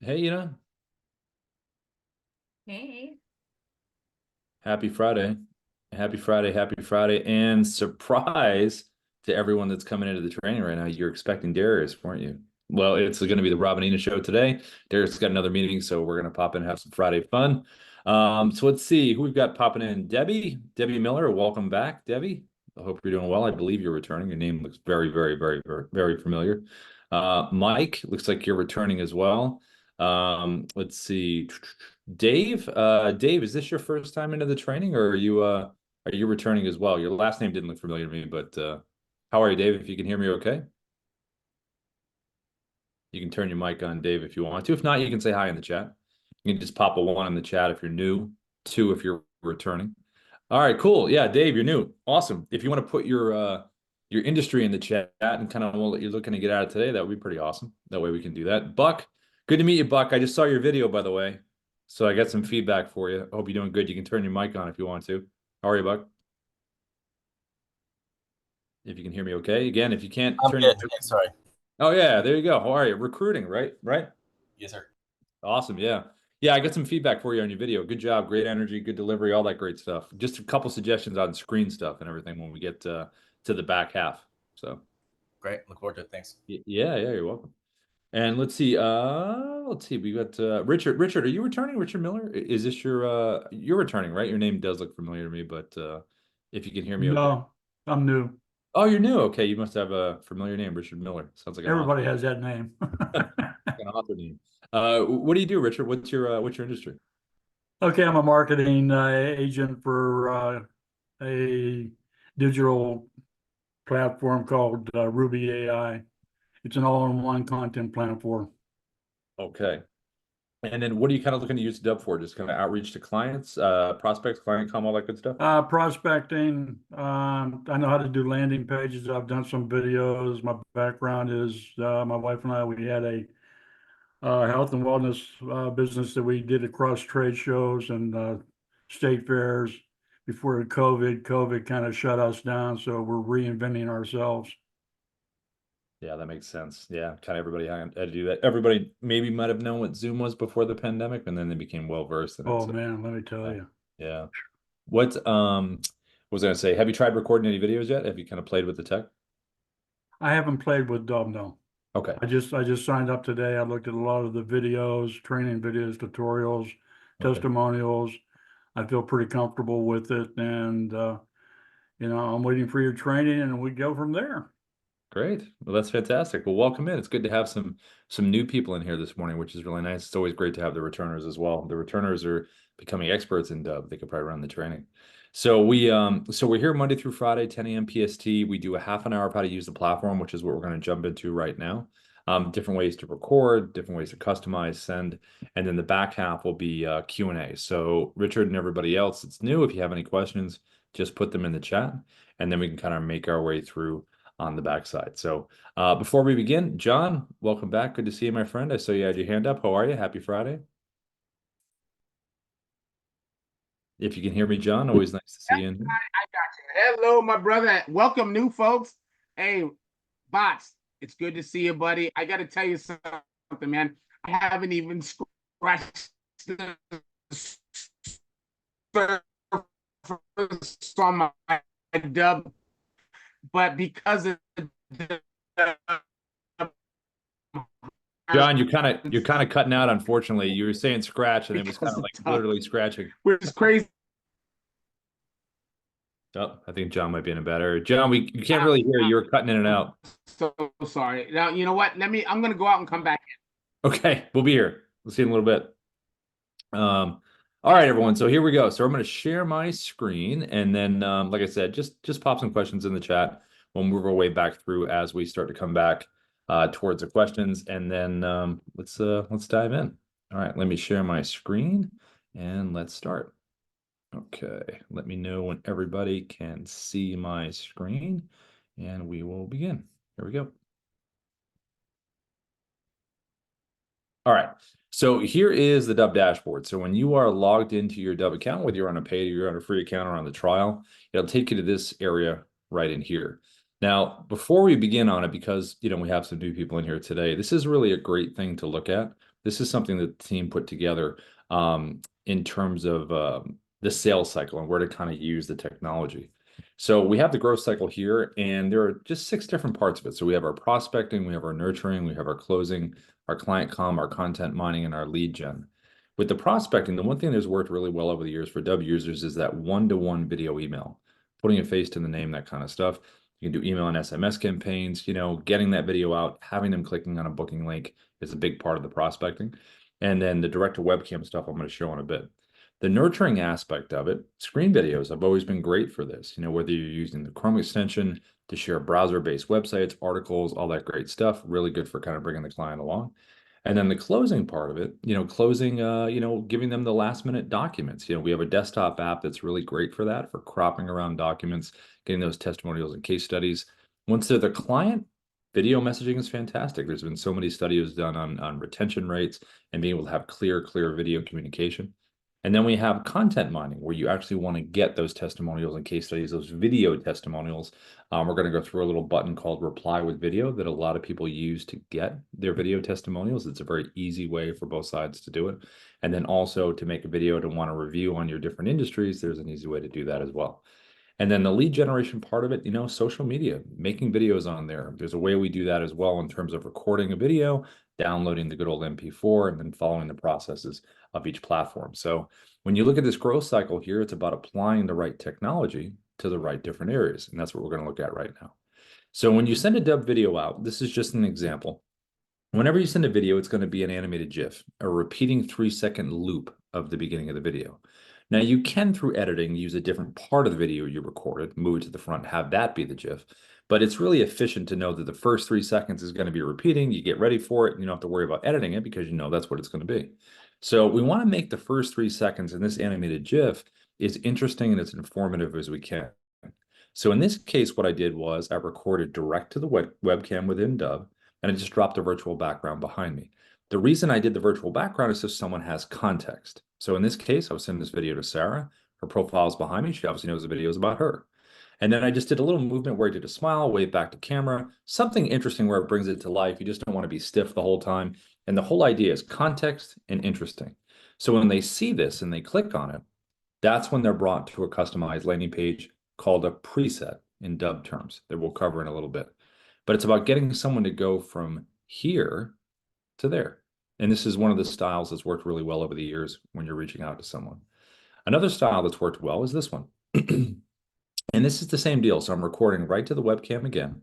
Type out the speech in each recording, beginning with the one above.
Hey, Hey. happy Friday. Happy Friday, happy Friday. And surprise to everyone that's coming into the training right now. You're expecting Darius, weren't you? Well, it's going to be the Rob and Ina show today. Darius has got another meeting, so we're going to pop in and have some Friday fun. So let's see who we've got popping in. Debbie Miller, welcome back, Debbie. I hope you're doing well. I believe you're returning. Your name looks very, very, very, very, very familiar. Mike, looks like you're returning as well. Let's see. Dave, is this your first time into the training, or are you returning as well? Your last name didn't look familiar to me, but how are you, Dave? If you can hear me okay? You can turn your mic on, Dave, if you want to. If not, you can say hi in the chat. You can just pop a one in the chat if you're new, two if you're returning. All right, cool. Yeah, Dave, you're new. Awesome. If you want to put your industry in the chat and kind of what you're looking to get out of today, that would be pretty awesome. That way we can do that. Buck, good to meet you, Buck. I just saw your video, by the way. So I got some feedback for you. I hope you're doing good. You can turn your mic on if you want to. How are you, Buck? If you can hear me okay. Again, if you can't I'm turn your good. Thanks. Sorry. Oh yeah, there you go. How are you? Recruiting, right? Right? Yes, sir. Awesome. Yeah. Yeah, I got some feedback for you on your video. Good job, great energy, good delivery, all that great stuff. Just a couple suggestions on screen stuff and everything when we get to the back half. So Great. Look forward to it. Thanks. yeah, you're welcome. And let's see, we got Richard. Richard, are you returning? Richard Miller? Is this you're returning, right? Your name does look familiar to me, but if you can hear me okay. No, I'm new. Oh, you're new. Okay, you must have a familiar name, Richard Miller. Sounds like an Everybody has that name. author name. What do you do, Richard? What's your industry? Okay, I'm a marketing agent for a digital platform called Ruby AI. It's an all-in-one content platform. Okay. And then what are you kind of looking to use Dubb for? Just kind of outreach to clients, prospects, client com, all that good stuff? Prospecting. I know how to do landing pages. I've done some videos. My background is my wife and I, we had a health and wellness business that we did across trade shows and state fairs before COVID. COVID kind of shut us down, so we're reinventing ourselves. Yeah, that makes sense. Yeah, kind of everybody had to do that. Everybody maybe might have known what Zoom was before the pandemic, and then they became well versed in it. Oh So, man, let me tell you. yeah. What was I gonna say? Have you tried recording any videos yet? Have you kind of played with the tech? I haven't played with Dubb, no. Okay. I just signed up today. I looked at a lot of the videos, training videos, tutorials, Okay. testimonials. I feel pretty comfortable with it, and I'm waiting for your training, and we go from there. Great. Well, that's fantastic. Well, welcome in. It's good to have some new people in here this morning, which is really nice. It's always great to have the returners as well. The returners are becoming experts in Dubb. They could probably run the training. So we're here Monday through Friday, 10 a.m. PST. We do a half an hour of how to use the platform, which is what we're going to jump into right now. Different ways to record, different ways to customize, send, and then the back half will be Q&A. So Richard and everybody else that's new, if you have any questions, just put them in the chat, and then we can kind of make our way through on the backside. So before we begin, John, welcome back. Good to see you, my friend. I saw you had your hand up. How are you? Happy Friday. If you can hear me, John, always nice to see you in here. I got you. Hello, my brother. Welcome, new folks. Hey, Bots, it's good to see you, buddy. I got to tell you something, man. I haven't even scratched the surface on my Dubb, but because of the John, you're kind of cutting out, unfortunately. You were saying scratch, and it was kind of like literally scratching. which is crazy. Oh, I think John might be in a bad area. John, you can't really hear you. You're cutting in and out. So sorry. Now, you know what? I'm going to go out and come back in. Okay, we'll be here. We'll see you in a little bit. All right, everyone. So here we go. So I'm going to share my screen, and then, like I said, just pop some questions in the chat. We'll move our way back through as we start to come back towards the questions, and then let's dive in. All right, let me share my screen, and let's start. Okay, let me know when everybody can see my screen, and we will begin. Here we go. All right, so here is the Dubb dashboard. So when you are logged into your Dubb account, whether you're on a paid or you're on a free account or on the trial, it'll take you to this area right in here. Now, before we begin on it, because we have some new people in here today, this is really a great thing to look at This is something that the team put together in terms of the sales cycle and where to kind of use the technology. So we have the growth cycle here, and there are just 6 different parts of it. So we have our prospecting, we have our nurturing, we have our closing, our client comm, our content mining, and our lead gen. With the prospecting, the one thing that's worked really well over the years for Dubb users is that one-to-one video email, putting a face to the name, that kind of stuff. You can do email and SMS campaigns, getting that video out, having them clicking on a booking link is a big part of the prospecting. And then the direct to webcam stuff I'm going to show in a bit. The nurturing aspect of it, screen videos have always been great for this, whether you're using the Chrome extension to share browser-based websites, articles, all that great stuff, really good for kind of bringing the client along. And then the closing part of it, closing, giving them the last minute documents. We have a desktop app that's really great for that, for cropping around documents, getting those testimonials and case studies. Once they're the client, video messaging is fantastic. There's been so many studies done on retention rates and being able to have clear video communication. And then we have content mining, where you actually want to get those testimonials and case studies, those video testimonials. We're going to go through a little button called reply with video that a lot of people use to get their video testimonials. It's a very easy way for both sides to do it. And then also to make a video to want to review on your different industries, there's an easy way to do that as well. And then the lead generation part of it, social media, making videos on there. There's a way we do that as well in terms of recording a video, downloading the good old MP4, and then following the processes of each platform. So when you look at this growth cycle here, it's about applying the right technology to the right different areas. And that's what we're going to look at right now. So when you send a Dubb video out, this is just an example. Whenever you send a video, it's going to be an animated GIF, a repeating 3-second loop of the beginning of the video. Now, you can, through editing, use a different part of the video you recorded, move it to the front, have that be the GIF. But it's really efficient to know that the first 3 seconds is going to be repeating. You get ready for it, and you don't have to worry about editing it because that's what it's going to be. So we want to make the first 3 seconds in this animated GIF as interesting and as informative as we can. So in this case, what I did was I recorded direct to the webcam within Dubb, and I just dropped a virtual background behind me. The reason I did the virtual background is so someone has context. So in this case, I was sending this video to Sarah. Her profile is behind me. She obviously knows the video is about her. And then I just did a little movement where I did a smile, wave back to camera, something interesting where it brings it to life. You just don't want to be stiff the whole time. And the whole idea is context and interesting. So when they see this and they click on it, that's when they're brought to a customized landing page called a preset in Dubb terms that we'll cover in a little bit. But it's about getting someone to go from here to there. And this is one of the styles that's worked really well over the years when you're reaching out to someone. Another style that's worked well is this one. And this is the same deal. So I'm recording right to the webcam again,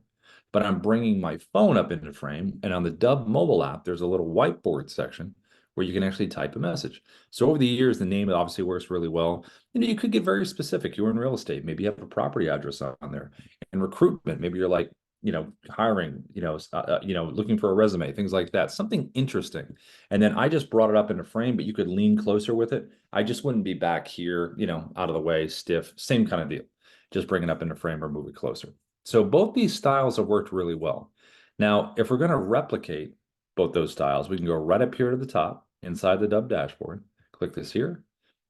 but I'm bringing my phone up into frame. And on the Dubb mobile app, there's a little whiteboard section where you can actually type a message. So over the years, the name obviously works really well. You could get very specific. You're in real estate. Maybe you have a property address on there. In recruitment, maybe you're like, hiring, looking for a resume, things like that, something interesting. And then I just brought it up in a frame, but you could lean closer with it. I just wouldn't be back here, out of the way, stiff, same kind of deal. Just bring it up in a frame or move it closer. So both these styles have worked really well. Now, if we're going to replicate both those styles, we can go right up here to the top inside the Dubb dashboard, click this here,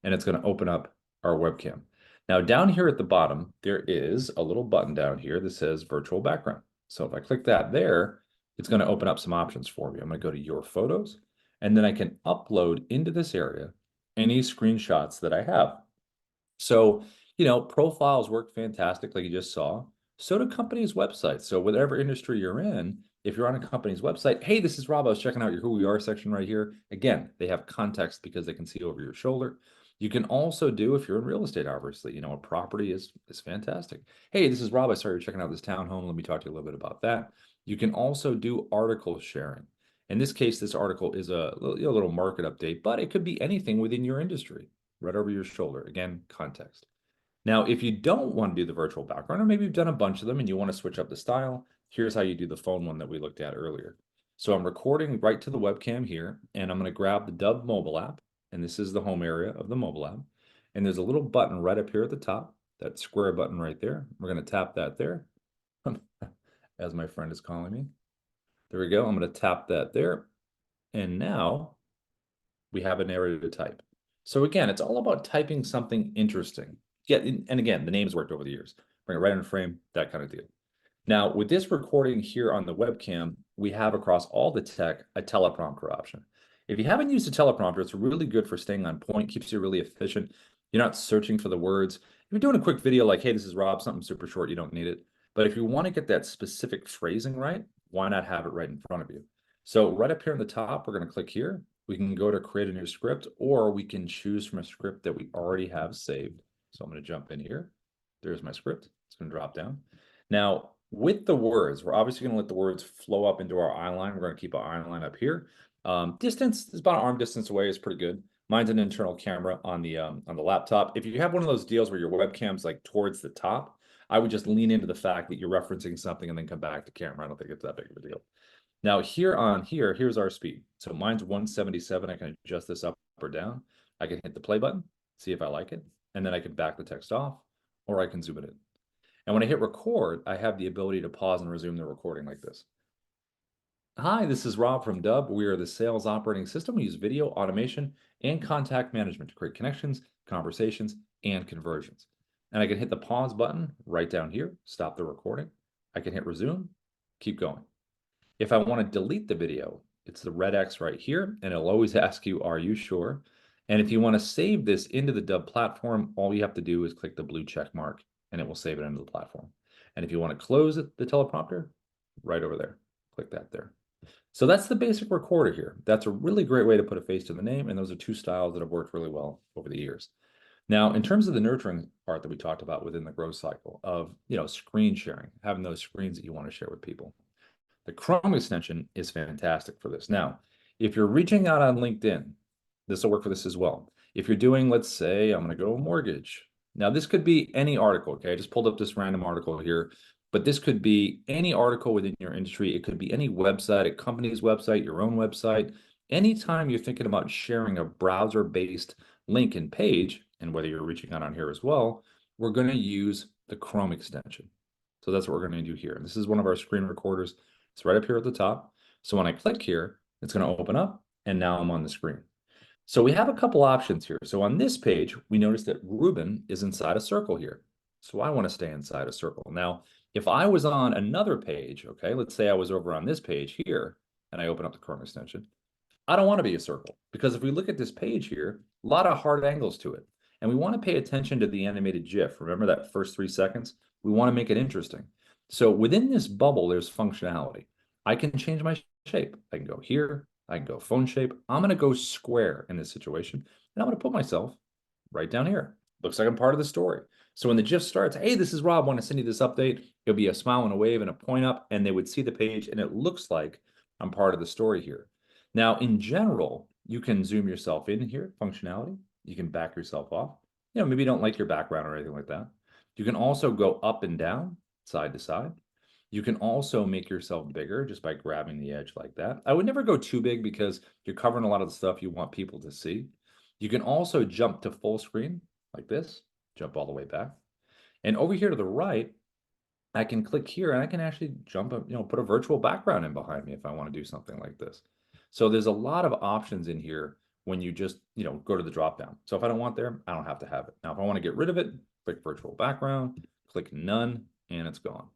and it's going to open up our webcam. Now, down here at the bottom, there is a little button down here that says virtual background. So if I click that there, it's going to open up some options for me. I'm going to go to your photos, and then I can upload into this area any screenshots that I have. So, profiles work fantastic, like you just saw. So do companies' websites. So whatever industry you're in, if you're on a company's website, hey, this is Rob, I was checking out your Who We Are section right here. Again, they have context because they can see over your shoulder. You can also do, if you're in real estate, obviously, a property is fantastic. Hey, this is Rob, I saw you're checking out this townhome. Let me talk to you a little bit about that. You can also do article sharing. In this case, this article is a little market update, but it could be anything within your industry, right over your shoulder. Again, context. Now, if you don't want to do the virtual background, or maybe you've done a bunch of them and you want to switch up the style, here's how you do the phone one that we looked at earlier. So I'm recording right to the webcam here, and I'm going to grab the Dubb mobile app, and this is the home area of the mobile app. And there's a little button right up here at the top, that square button right there. We're going to tap that there, as my friend is calling me. There we go. I'm going to tap that there. And now we have an area to type. So again, it's all about typing something interesting. Yeah, and again, the names worked over the years. Bring it right in frame, that kind of deal. Now, with this recording here on the webcam, we have across all the tech a teleprompter option. If you haven't used a teleprompter, it's really good for staying on point, keeps you really efficient. You're not searching for the words. If you're doing a quick video like, hey, this is Rob, something super short, you don't need it. But if you want to get that specific phrasing right, why not have it right in front of you? So right up here on the top, we're going to click here. We can go to create a new script, or we can choose from a script that we already have saved. So I'm going to jump in here. There's my script. It's going to drop down. Now, with the words, we're obviously going to let the words flow up into our eye line. We're going to keep our eye line up here. Distance is about an arm distance away. Is pretty good. Mine's an internal camera on the laptop. If you have one of those deals where your webcam's like towards the top, I would just lean into the fact that you're referencing something and then come back to camera. I don't think it's that big of a deal. Now here's our speed. So mine's 177. I can adjust this up or down. I can hit the play button, see if I like it, and then I can back the text off, or I can zoom it in. And when I hit record, I have the ability to pause and resume the recording like this. Hi, this is Rob from Dubb. We are the sales operating system. We use video, automation, and contact management to create connections, conversations, and conversions. And I can hit the pause button right down here, stop the recording. I can hit resume, keep going. If I want to delete the video, it's the red X right here, and it'll always ask you, are you sure? And if you want to save this into the Dubb platform, all you have to do is click the blue check mark, and it will save it into the platform. And if you want to close the teleprompter, right over there, click that there. So that's the basic recorder here. That's a really great way to put a face to the name, and those are two styles that have worked really well over the years. Now, in terms of the nurturing part that we talked about within the growth cycle of, screen sharing, having those screens that you want to share with people, the Chrome extension is fantastic for this. Now, if you're reaching out on LinkedIn, this will work for this as well. If you're doing, let's say, I'm going to go mortgage. Now, this could be any article, okay? I just pulled up this random article here, but this could be any article within your industry. It could be any website, a company's website, your own website. Anytime you're thinking about sharing a browser-based link and page, and whether you're reaching out on here as well, we're going to use the Chrome extension. So that's what we're going to do here. This is one of our screen recorders. It's right up here at the top. So when I click here, it's going to open up, and now I'm on the screen. So we have a couple options here. So on this page, we notice that Ruben is inside a circle here. So I want to stay inside a circle. Now, if I was on another page, okay, let's say I was over on this page here, and I open up the Chrome extension, I don't want to be a circle, because if we look at this page here, a lot of hard angles to it. And we want to pay attention to the animated GIF. Remember that first 3 seconds? We want to make it interesting. So within this bubble, there's functionality. I can change my shape. I can go here. I can go phone shape. I'm going to go square in this situation. And I'm going to put myself right down here. Looks like I'm part of the story. So when the GIF starts, hey, this is Rob, want to send you this update. It'll be a smile and a wave and a point up, and they would see the page, and it looks like I'm part of the story here. Now, in general, you can zoom yourself in here, functionality. You can back yourself off. Maybe you don't like your background or anything like that. You can also go up and down, side to side. You can also make yourself bigger just by grabbing the edge like that. I would never go too big because you're covering a lot of the stuff you want people to see. You can also jump to full screen like this, jump all the way back. And over here to the right, I can click here and I can actually jump up, put a virtual background in behind me if I want to do something like this. So there's a lot of options in here when you just, go to the drop down. So if I don't want there, I don't have to have it. Now, if I want to get rid of it, click virtual background, click none, and it's gone.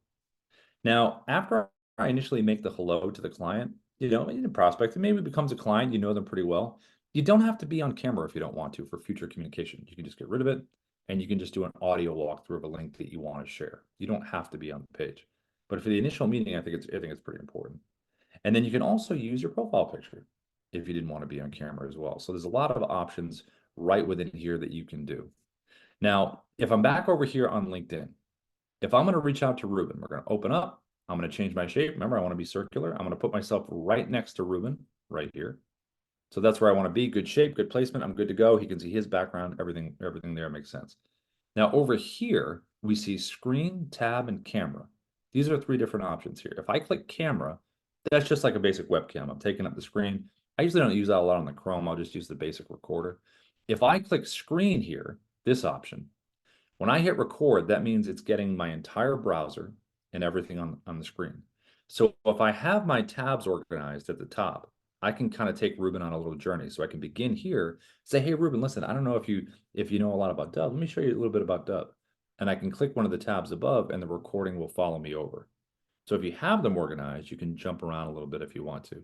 Now, after I initially make the hello to the client, in a prospect, it maybe becomes a client, you know them pretty well. You don't have to be on camera if you don't want to for future communication. You can just get rid of it, and you can just do an audio walkthrough of a link that you want to share. You don't have to be on the page. But for the initial meeting, I think it's pretty important. And then you can also use your profile picture if you didn't want to be on camera as well. So there's a lot of options right within here that you can do. Now, if I'm back over here on LinkedIn, if I'm going to reach out to Ruben, we're going to open up. I'm going to change my shape. Remember, I want to be circular. I'm going to put myself right next to Ruben, right here. So that's where I want to be. Good shape, good placement. I'm good to go. He can see his background. Everything there makes sense. Now over here, we see screen, tab, and camera. These are 3 different options here. If I click camera, that's just like a basic webcam. I'm taking up the screen. I usually don't use that a lot on the Chrome. I'll just use the basic recorder. If I click screen here, this option, when I hit record, that means it's getting my entire browser and everything on the screen. So if I have my tabs organized at the top, I can kind of take Ruben on a little journey. So I can begin here, say, hey, Ruben, listen, I don't know if you know a lot about Dubb. Let me show you a little bit about Dubb. And I can click one of the tabs above and the recording will follow me over. So if you have them organized, you can jump around a little bit if you want to.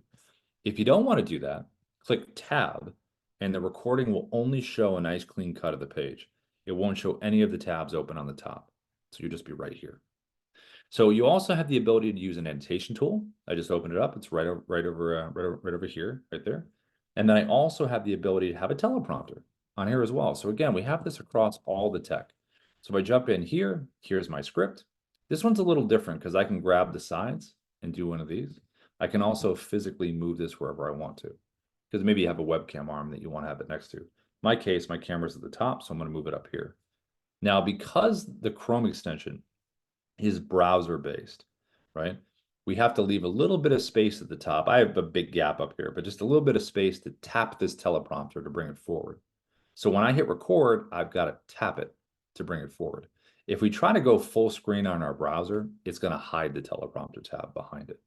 If you don't want to do that, click tab, and the recording will only show a nice clean cut of the page. It won't show any of the tabs open on the top. So you'll just be right here. So you also have the ability to use an annotation tool. I just opened it up. It's right over here, right there. And then I also have the ability to have a teleprompter on here as well. So again, we have this across all the tech. So if I jump in here, here's my script. This one's a little different because I can grab the sides and do one of these. I can also physically move this wherever I want to, because maybe you have a webcam arm that you want to have it next to. In my case, my camera's at the top, so I'm going to move it up here. Now, because the Chrome extension is browser based, right? We have to leave a little bit of space at the top. I have a big gap up here, but just a little bit of space to tap this teleprompter to bring it forward. So when I hit record, I've got to tap it to bring it forward. If we try to go full screen on our browser, it's going to hide the teleprompter tab behind it.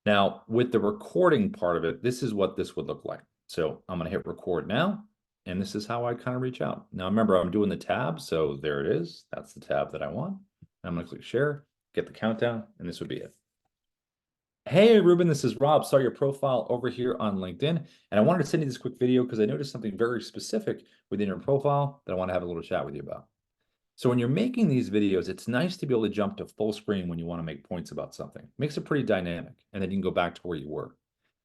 Now, with the recording part of it, this is what this would look like. So I'm going to hit record now, and this is how I kind of reach out. Now, remember, I'm doing the tab, so there it is. That's the tab that I want. I'm going to click share, get the countdown, and this would be it. Hey, Ruben, this is Rob. Saw your profile over here on LinkedIn, and I wanted to send you this quick video because I noticed something very specific within your profile that I want to have a little chat with you about. So when you're making these videos, it's nice to be able to jump to full screen when you want to make points about something. It makes it pretty dynamic, and then you can go back to where you were.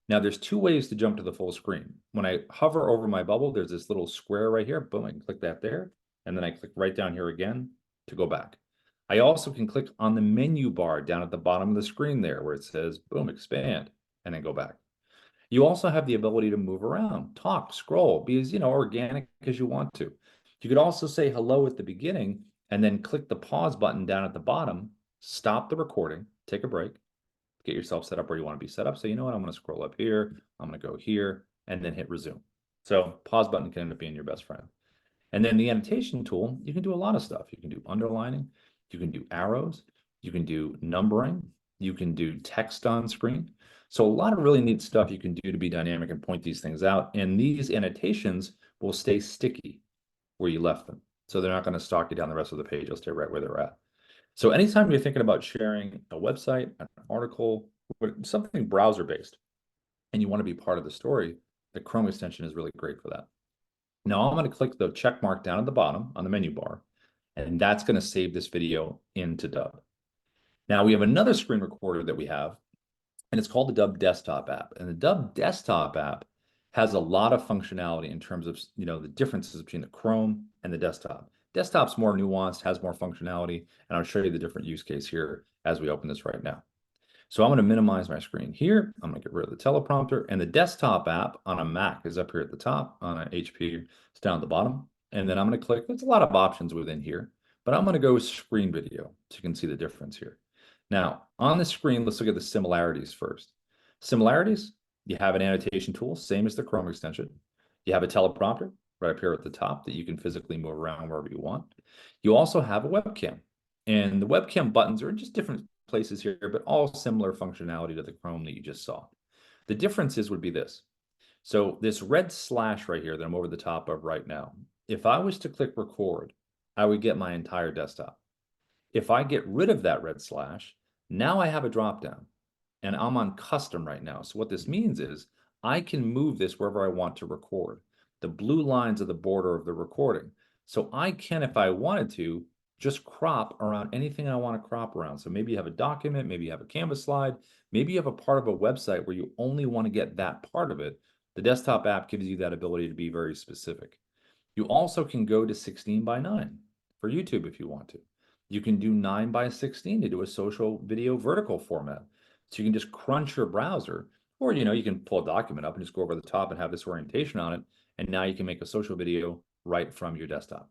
Now, there's two ways to jump to the full screen. When I hover over my bubble, there's this little square right here. Boom, I can click that there, and then I click right down here again to go back. I also can click on the menu bar down at the bottom of the screen there where it says, boom, expand, and then go back. You also have the ability to move around, talk, scroll, be as organic as you want to. You could also say hello at the beginning and then click the pause button down at the bottom, stop the recording, take a break, get yourself set up where you want to be set up. So you know what, I'm going to scroll up here, I'm going to go here, and then hit resume. So pause button can end up being your best friend. And then the annotation tool, you can do a lot of stuff. You can do underlining, you can do arrows, you can do numbering, you can do text on screen. So a lot of really neat stuff you can do to be dynamic and point these things out. And these annotations will stay sticky where you left them. So they're not going to stalk you down the rest of the page. They'll stay right where they're at. So anytime you're thinking about sharing a website, an article, something browser-based, and you want to be part of the story, the Chrome extension is really great for that. Now I'm going to click the check mark down at the bottom on the menu bar, and that's going to save this video into Dubb. Now we have another screen recorder that we have, and it's called the Dubb Desktop app. And the Dubb Desktop app has a lot of functionality in terms of the differences between the Chrome and the desktop. Desktop's more nuanced, has more functionality, and I'll show you the different use case here as we open this right now. So I'm going to minimize my screen here. I'm going to get rid of the teleprompter, and the desktop app on a Mac is up here at the top. On an HP, it's down at the bottom. And then I'm going to click. There's a lot of options within here, but I'm going to go screen video so you can see the difference here. Now, on the screen, let's look at the similarities first. Similarities, you have an annotation tool, same as the Chrome extension. You have a teleprompter right up here at the top that you can physically move around wherever you want. You also have a webcam, and the webcam buttons are in just different places here, but all similar functionality to the Chrome that you just saw. The differences would be this. So this red slash right here that I'm over the top of right now, if I was to click record, I would get my entire desktop. If I get rid of that red slash, now I have a drop down, and I'm on custom right now. So what this means is I can move this wherever I want to record. The blue lines are the border of the recording. So I can, if I wanted to, just crop around anything I want to crop around. So maybe you have a document, maybe you have a Canvas slide, maybe you have a part of a website where you only want to get that part of it. The desktop app gives you that ability to be very specific. You also can go to 16:9 for YouTube if you want to. You can do 9:16 to do a social video vertical format. So you can just crunch your browser, or you can pull a document up and just go over the top and have this orientation on it. And now you can make a social video right from your desktop.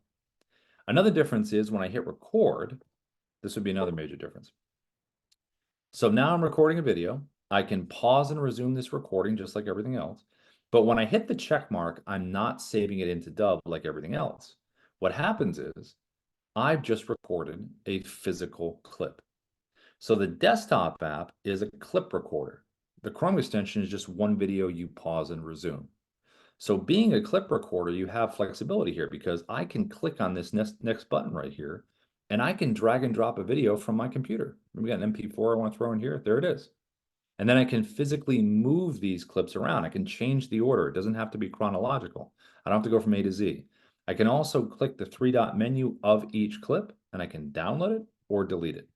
Another difference is when I hit record, this would be another major difference. So now I'm recording a video. I can pause and resume this recording just like everything else. But when I hit the check mark, I'm not saving it into Dubb like everything else. What happens is I've just recorded a physical clip. So the desktop app is a clip recorder. The Chrome extension is just one video you pause and resume. So being a clip recorder, you have flexibility here because I can click on this next button right here, and I can drag and drop a video from my computer. We got an MP4 I want to throw in here. There it is. And then I can physically move these clips around. I can change the order. It doesn't have to be chronological. I don't have to go from A to Z. I can also click the three-dot menu of each clip, and I can download it or delete it.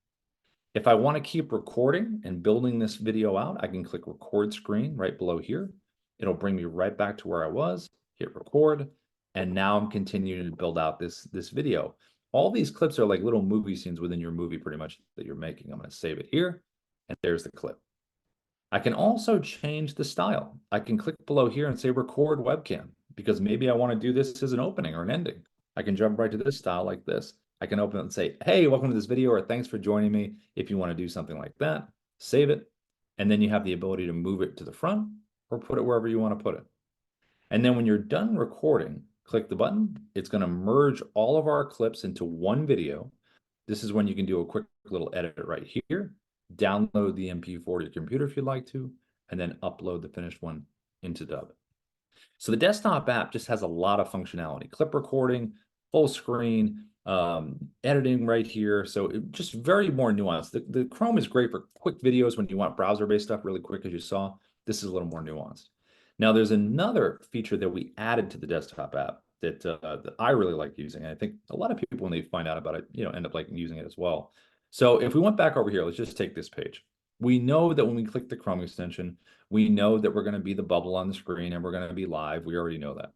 If I want to keep recording and building this video out, I can click record screen right below here. It'll bring me right back to where I was, hit record, and now I'm continuing to build out this video. All these clips are like little movie scenes within your movie pretty much that you're making. I'm going to save it here, and there's the clip. I can also change the style. I can click below here and say record webcam, because maybe I want to do this as an opening or an ending. I can jump right to this style like this. I can open it and say, hey, welcome to this video, or thanks for joining me. If you want to do something like that, save it. And then you have the ability to move it to the front or put it wherever you want to put it. And then when you're done recording, click the button. It's going to merge all of our clips into one video. This is when you can do a quick little edit right here, download the MP4 to your computer if you'd like to, and then upload the finished one into Dubb. So the desktop app just has a lot of functionality: clip recording, full screen, editing right here. So it just very more nuanced. The Chrome is great for quick videos when you want browser-based stuff really quick, as you saw. This is a little more nuanced. Now, there's another feature that we added to the desktop app that I really like using. And I think a lot of people, when they find out about it, end up like using it as well. So if we went back over here, let's just take this page. We know that when we click the Chrome extension, we know that we're going to be the bubble on the screen and we're going to be live. We already know that.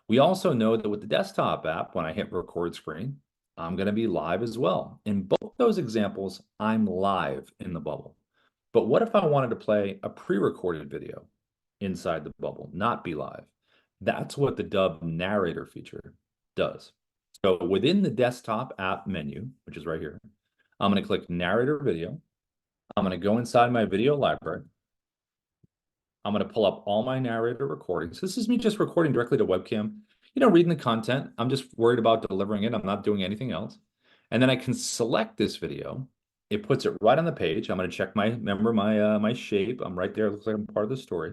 We also know that with the desktop app, when I hit record screen, I'm going to be live as well. In both those examples, I'm live in the bubble. But what if I wanted to play a pre-recorded video inside the bubble, not be live? That's what the Dubb narrator feature does. So within the desktop app menu, which is right here, I'm going to click narrator video. I'm going to go inside my video library. I'm going to pull up all my narrator recordings. This is me just recording directly to webcam, reading the content. I'm just worried about delivering it. I'm not doing anything else. And then I can select this video. It puts it right on the page. I'm going to check my shape. I'm right there. It looks like I'm part of the story.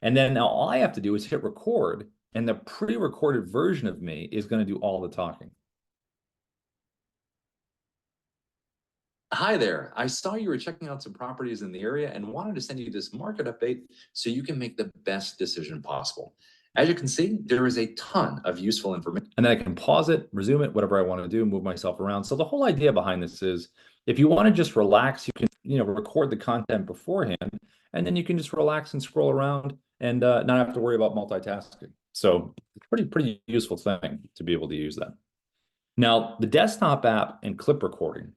And then now all I have to do is hit record, and the pre-recorded version of me is going to do all the talking. Hi there. I saw you were checking out some properties in the area and wanted to send you this market update so you can make the best decision possible. As you can see, there is a ton of useful information. And then I can pause it, resume it, whatever I want to do, move myself around. So the whole idea behind this is, if you want to just relax, you can, record the content beforehand, and then you can just relax and scroll around and not have to worry about multitasking. So it's pretty useful thing to be able to use that. Now, the desktop app and clip recording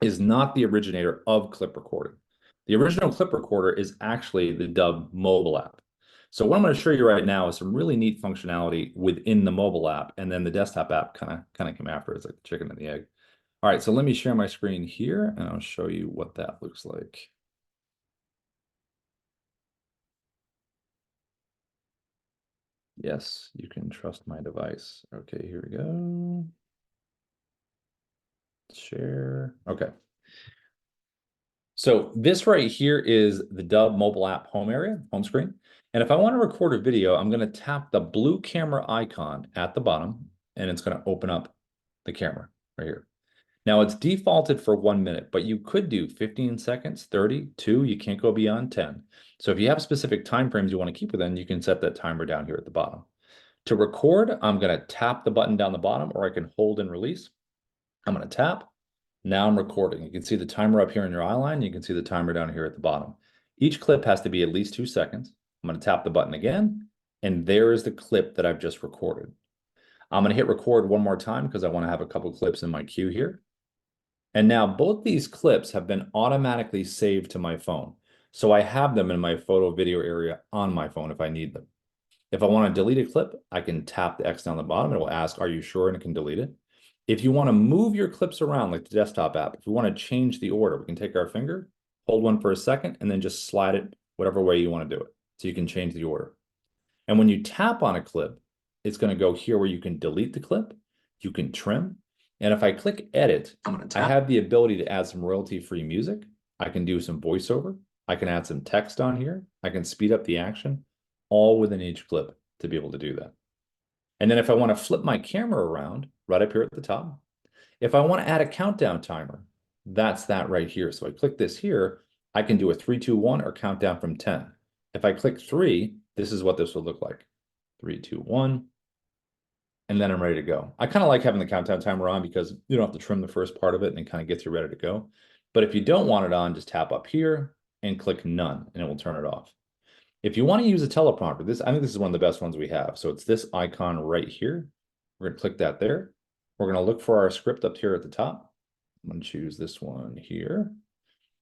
is not the originator of clip recording. The original clip recorder is actually the Dubb mobile app. So what I'm going to show you right now is some really neat functionality within the mobile app, and then the desktop app kind of came after. It's like the chicken and the egg. All right, so let me share my screen here, and I'll show you what that looks like. Yes, you can trust my device. Okay, here we go. Share. Okay. So this right here is the Dubb mobile app home area, home screen. And if I want to record a video, I'm going to tap the blue camera icon at the bottom, and it's going to open up the camera right here. Now it's defaulted for 1 minute, but you could do 15 seconds, 30, 2, you can't go beyond 10. So if you have specific time frames you want to keep within, you can set that timer down here at the bottom. To record, I'm going to tap the button down the bottom, or I can hold and release. I'm going to tap. Now I'm recording. You can see the timer up here in your eye line. You can see the timer down here at the bottom. Each clip has to be at least 2 seconds. I'm going to tap the button again, and there is the clip that I've just recorded. I'm going to hit record one more time because I want to have a couple clips in my queue here. And now both these clips have been automatically saved to my phone. So I have them in my photo video area on my phone if I need them. If I want to delete a clip, I can tap the X down the bottom. It will ask, are you sure? And it can delete it. If you want to move your clips around like the desktop app, if you want to change the order, we can take our finger, hold one for a second, and then just slide it whatever way you want to do it. So you can change the order. And when you tap on a clip, it's going to go here where you can delete the clip, you can trim. And if I click edit, I have the ability to add some royalty-free music. I can do some voiceover. I can add some text on here. I can speed up the action, all within each clip to be able to do that. And then if I want to flip my camera around, right up here at the top, if I want to add a countdown timer, that's that right here. So I click this here, I can do a 3, 2, 1 or count down from 10. If I click 3, this is what this would look like. 3, 2, 1. And then I'm ready to go. I kind of like having the countdown timer on because you don't have to trim the first part of it and it kind of gets you ready to go. But if you don't want it on, just tap up here and click none and it will turn it off. If you want to use a teleprompter, I think this is one of the best ones we have. So it's this icon right here. We're going to click that there. We're going to look for our script up here at the top. I'm going to choose this one here.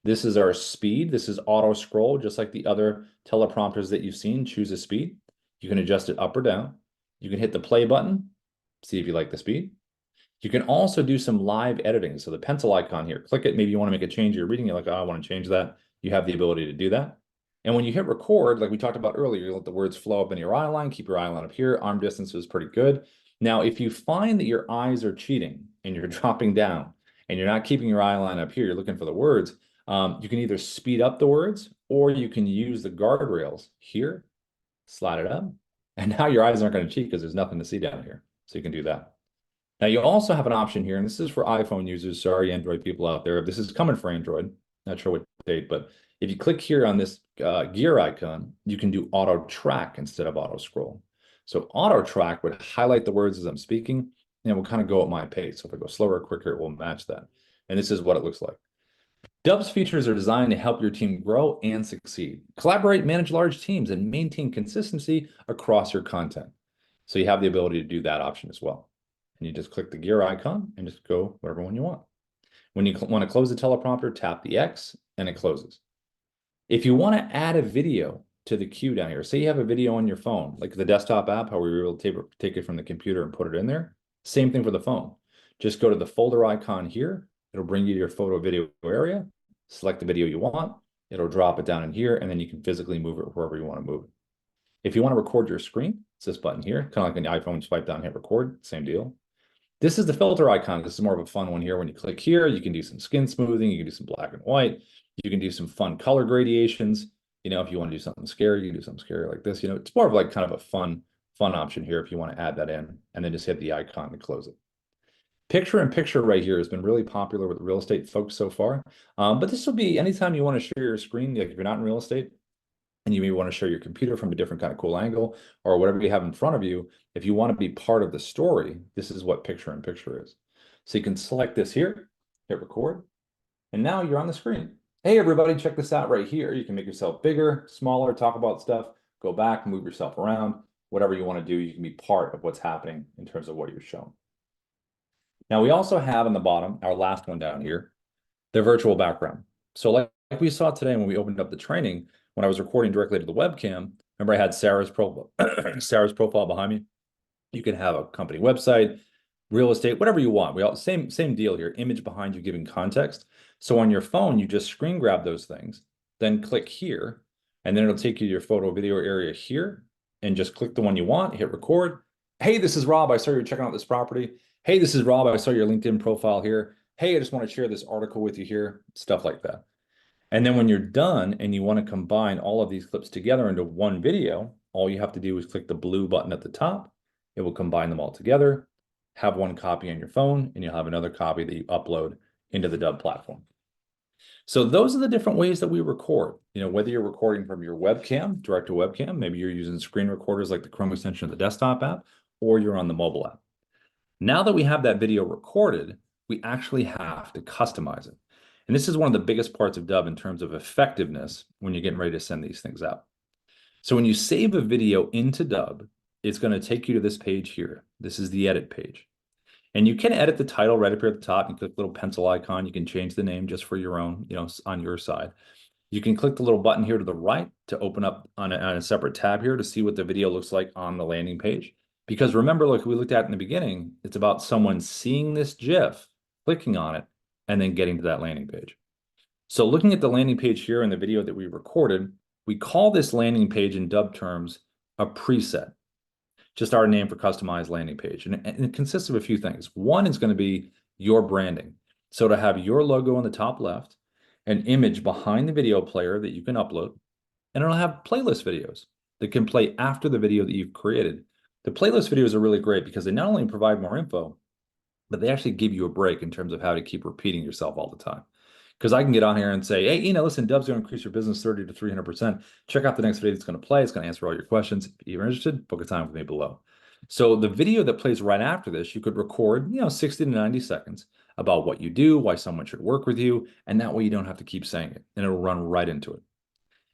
This is our speed. This is auto scroll, just like the other teleprompters that you've seen. Choose a speed. You can adjust it up or down. You can hit the play button, see if you like the speed. You can also do some live editing. So the pencil icon here, click it. Maybe you want to make a change. You're reading it like, oh, I want to change that. You have the ability to do that. And when you hit record, like we talked about earlier, you let the words flow up in your eye line, keep your eye line up here. Arm distance is pretty good. Now, if you find that your eyes are cheating and you're dropping down and you're not keeping your eye line up here, you're looking for the words, you can either speed up the words or you can use the guardrails here, slide it up, and now your eyes aren't going to cheat because there's nothing to see down here. So you can do that. Now you also have an option here, and this is for iPhone users. Sorry, Android people out there. This is coming for Android. Not sure what date, but if you click here on this gear icon, you can do auto track instead of auto scroll. So auto track would highlight the words as I'm speaking, and it will kind of go at my pace. So if I go slower or quicker, it will match that. And this is what it looks like. Dubb's features are designed to help your team grow and succeed. Collaborate, manage large teams, and maintain consistency across your content. So you have the ability to do that option as well. And you just click the gear icon and just go whatever one you want. When you want to close the teleprompter, tap the X and it closes. If you want to add a video to the queue down here, say you have a video on your phone, like the desktop app, how we were able to take it from the computer and put it in there. Same thing for the phone. Just go to the folder icon here. It'll bring you to your photo video area, select the video you want, it'll drop it down in here, and then you can physically move it wherever you want to move it. If you want to record your screen, it's this button here, kind of like an iPhone, swipe down, hit record, same deal. This is the filter icon. This is more of a fun one here. When you click here, you can do some skin smoothing, you can do some black and white, you can do some fun color gradations. You know, if you want to do something scary, you can do something scary like this. You know, it's more of like kind of a fun option here if you want to add that in, and then just hit the icon to close it. Picture-in-picture right here has been really popular with real estate folks so far. But this will be anytime you want to share your screen, like if you're not in real estate and you maybe want to share your computer from a different kind of cool angle or whatever you have in front of you, if you want to be part of the story, this is what picture-in-picture is. So you can select this here, hit record, and now you're on the screen. Hey, everybody, check this out right here. You can make yourself bigger, smaller, talk about stuff, go back, move yourself around, whatever you want to do, you can be part of what's happening in terms of what you're showing. Now, we also have on the bottom, our last one down here, the virtual background. So like we saw today when we opened up the training, when I was recording directly to the webcam, remember I had Sarah's profile behind me. You can have a company website, real estate, whatever you want. We all same deal here, image behind you giving context. So on your phone, you just screen grab those things, then click here, and then it'll take you to your photo video area here, and just click the one you want, hit record. Hey, this is Rob. I saw you checking out this property. Hey, this is Rob. I saw your LinkedIn profile here. Hey, I just want to share this article with you here, stuff like that. And then when you're done and you want to combine all of these clips together into one video, all you have to do is click the blue button at the top. It will combine them all together, have one copy on your phone, and you'll have another copy that you upload into the Dubb platform. So those are the different ways that we record. You know, whether you're recording from your webcam, direct to webcam, maybe you're using screen recorders like the Chrome extension of the desktop app, or you're on the mobile app. Now that we have that video recorded, we actually have to customize it. And this is one of the biggest parts of Dubb in terms of effectiveness when you're getting ready to send these things out. So when you save a video into Dubb, it's going to take you to this page here. This is the edit page. And you can edit the title right up here at the top. You click the little pencil icon. You can change the name just for your own, you know, on your side. You can click the little button here to the right to open up on a separate tab here to see what the video looks like on the landing page. Because remember, like we looked at in the beginning, it's about someone seeing this GIF, clicking on it, and then getting to that landing page. So looking at the landing page here in the video that we recorded, we call this landing page in Dubb terms a preset, just our name for customized landing page. And it consists of a few things. One is going to be your branding. So to have your logo on the top left, an image behind the video player that you can upload, and it'll have playlist videos that can play after the video that you've created. The playlist videos are really great because they not only provide more info, but they actually give you a break in terms of how to keep repeating yourself all the time. Because I can get on here and say, hey, listen, Dubb's going to increase your business 30 to 300%. Check out the next video that's going to play. It's going to answer all your questions. If you're interested, book a time with me below. So the video that plays right after this, you could record, 60 to 90 seconds about what you do, why someone should work with you, and that way you don't have to keep saying it, and it'll run right into it.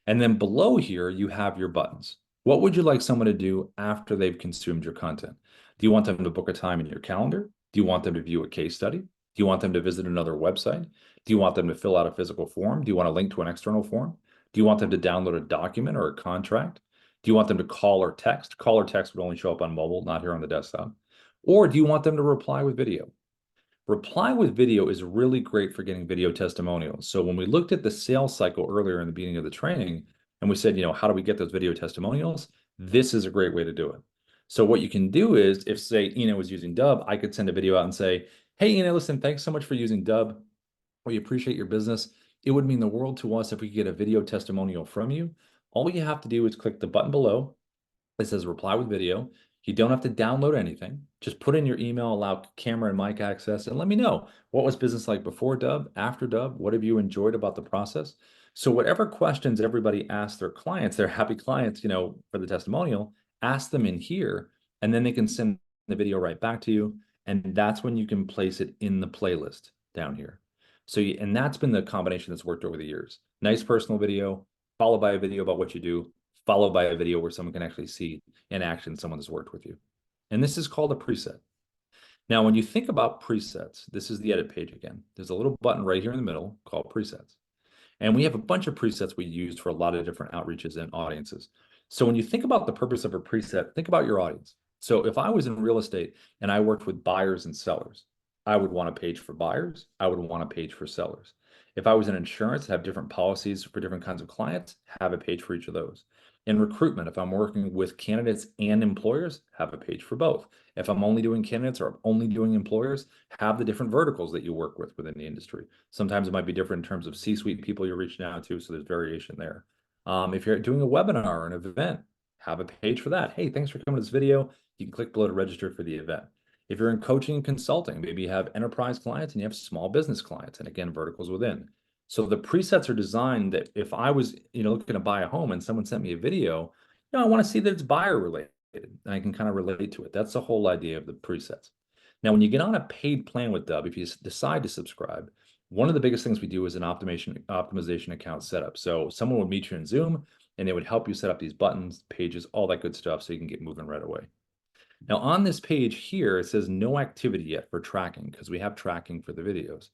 And then below here, you have your buttons. What would you like someone to do after they've consumed your content? Do you want them to book a time in your calendar? Do you want them to view a case study? Do you want them to visit another website? Do you want them to fill out a physical form? Do you want to link to an external form? Do you want them to download a document or a contract? Do you want them to call or text? Call or text would only show up on mobile, not here on the desktop. Or do you want them to reply with video? Reply with video is really great for getting video testimonials. So when we looked at the sales cycle earlier in the beginning of the training, and we said, how do we get those video testimonials? This is a great way to do it. So what you can do is, if say Ina was using Dubb, I could send a video out and say, hey, Ina, listen, thanks so much for using Dubb. We appreciate your business. It would mean the world to us if we could get a video testimonial from you. All you have to do is click the button below. It says reply with video. You don't have to download anything. Just put in your email, allow camera and mic access, and let me know what was business like before Dubb, after Dubb, what have you enjoyed about the process? So whatever questions everybody asks their clients, their happy clients, for the testimonial, ask them in here, and then they can send the video right back to you. And that's when you can place it in the playlist down here. So, and that's been the combination that's worked over the years. Nice personal video, followed by a video about what you do, followed by a video where someone can actually see in action someone that's worked with you. And this is called a preset. Now, when you think about presets, this is the edit page again. There's a little button right here in the middle called presets. And we have a bunch of presets we used for a lot of different outreaches and audiences. So when you think about the purpose of a preset, think about your audience. So if I was in real estate and I worked with buyers and sellers, I would want a page for buyers. I would want a page for sellers. If I was in insurance, have different policies for different kinds of clients, have a page for each of those. In recruitment, if I'm working with candidates and employers, have a page for both. If I'm only doing candidates or only doing employers, have the different verticals that you work with within the industry. Sometimes it might be different in terms of C-suite people you're reaching out to, so there's variation there. If you're doing a webinar or an event, have a page for that. Hey, thanks for coming to this video. You can click below to register for the event. If you're in coaching and consulting, maybe you have enterprise clients and you have small business clients, and again, verticals within. So the presets are designed that if I was, looking to buy a home and someone sent me a video, I want to see that it's buyer related and I can kind of relate to it. That's the whole idea of the presets. Now, when you get on a paid plan with Dubb, if you decide to subscribe, one of the biggest things we do is an optimization account setup. So someone would meet you in Zoom and they would help you set up these buttons, pages, all that good stuff so you can get moving right away. Now on this page here, it says no activity yet for tracking because we have tracking for the videos.